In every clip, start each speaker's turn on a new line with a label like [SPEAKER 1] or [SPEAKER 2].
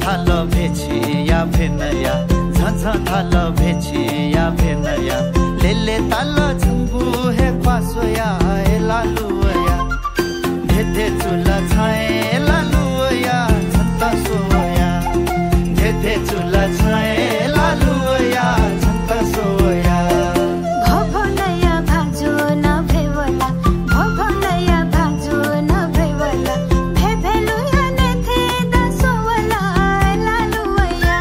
[SPEAKER 1] थाल भेछे या भेनया झझ थाल भेछे या भेनया लेले ताल झुम्बु हे पासोया ए लालुया धेधे चुला छाए लालुया झन्ता सोया धेधे चुला छाए लालुया झन्ता सोया
[SPEAKER 2] भभनया भाजो न भेवला भभनया भाजो न भेवला भेभेलुया नेथे दसोवला लालुया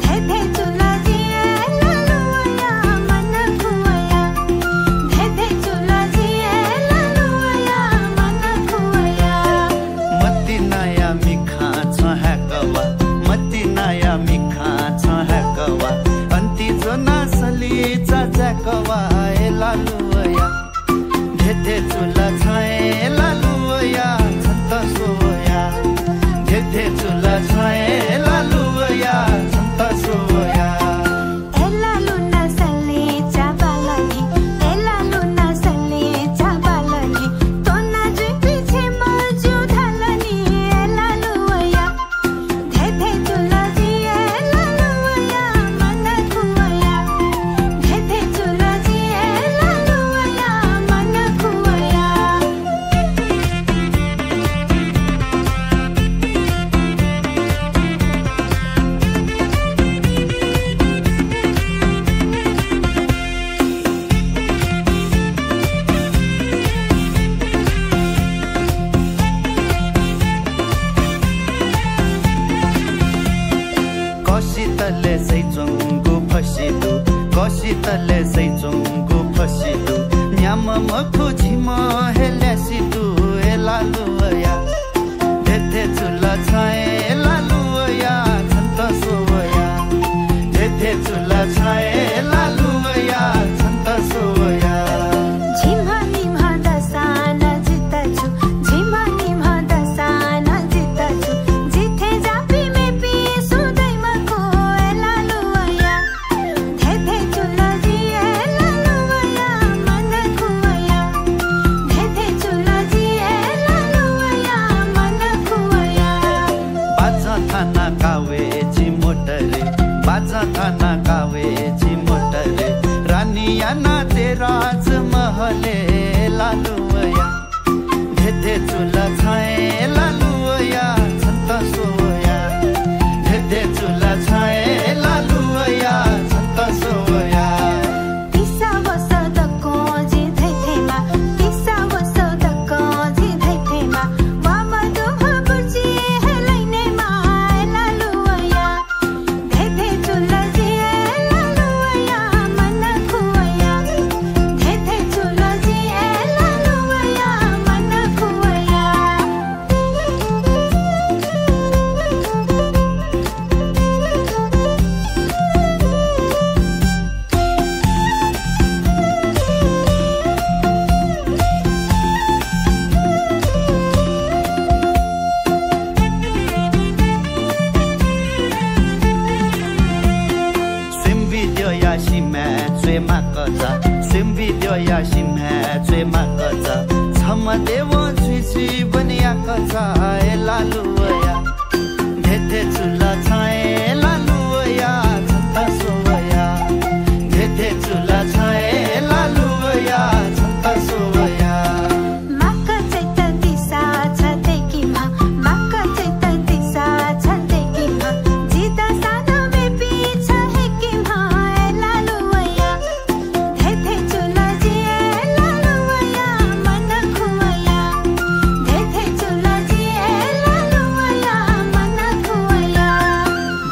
[SPEAKER 2] धेधे चुला जिए लालुया मन खुया धेधे चुला जिए लालुया मन खुया
[SPEAKER 1] मती नया मिखा छ हैकवा मती नया मिखा छ हैकवा अन्ति जो नसली चाचाकवा ए लालुया धेधे चुला छाए लालुया झन्ता सोया धेधे चुला छाए लालुया झन्ता सोया
[SPEAKER 2] एला लुना सल्ले चाबालनी एला लुना सल्ले चाबालनी तोना जुई पिछे मजु ढालनी एला लुया धेधे चुला जिए लालुया मन खुया धेधे चुला जिए लालुया मन खुया
[SPEAKER 1] कसितले सैचुङको फसिदु कसितले सैचुङको फसिदु न्याम मखु छिम हेल्यासिदु ए लालुया धेधे चुला छाए लालुया झन्ता सोया धेधे चुला छाए लालुया झन्ता सोया
[SPEAKER 2] झिमा निमा दसान जितछु झिमा निमा दसान जितछु जिथे जापी मे पी सुदैमा को लालुया धेधे चुला जिए लालुया मन खुया धेधे चुला जिए लालुया मन खुया
[SPEAKER 1] बाजा थाना कावे चिमोटरे बाजा थाना कावे चिमोटरे रानिया नाचे राज महले लालुया धेधे चुला छाए लालुया झन्ता सोया धेधे चुला छाए लालुया झन्ता सोया
[SPEAKER 2] पिसा वसदको जिधैथेमा पिसा वसदको जिधैथेमा वामदुमा बुर्ची हेलैनेमा लालुया धेधे चुला जिए लालुया मन खुया धेधे चुला जिए लालुया मन खुया
[SPEAKER 1] Simvideo ya shime zui makaza Simvideo ya shime zui makaza Chama dewa chui chui baniya kaza e laluya Dhedhe chula chae laluya Chanta soya Dhedhe chula chae laluya Chanta soya
[SPEAKER 2] Maka chaita disa chate kima Maka chaita disa chate kima Jida sana me picha hai kima laluya Dhedhe chula jiye laluya मन खुया धेधे चुला जिए लालुया मन खुया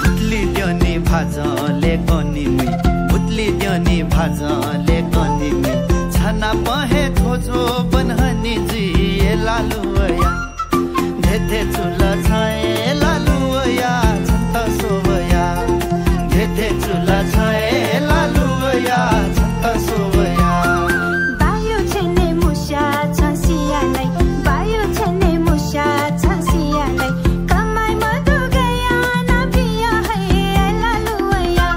[SPEAKER 1] भुतली द्योनी भाजले कनिमी भुतली द्योनी भाजले कनिमी छाना पहे थोजो बनहनी जी ए लालुया धेधे चुला छाए लालुया झन्ता सोया धेधे चुला छाए लालुया झन्ता सोया
[SPEAKER 2] बायो छेने मुस्या छसियालाई बायो छेने मुस्या छसियालाई कमाई मधु गया ना पिया है लालुया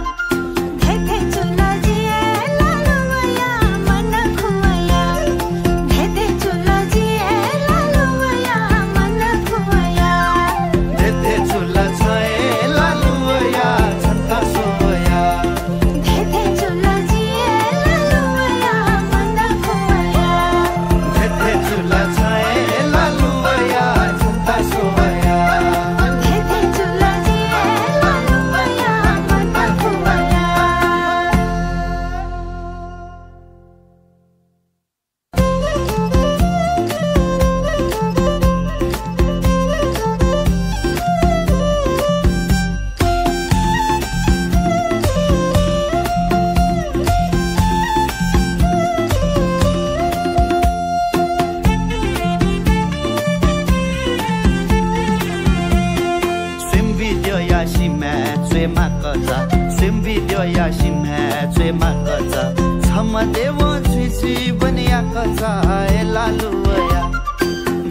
[SPEAKER 1] या सिम्हा चुए माकचा छम देव छुइछि बनिया कचा ए लालुया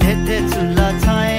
[SPEAKER 1] धेथे चुला छाया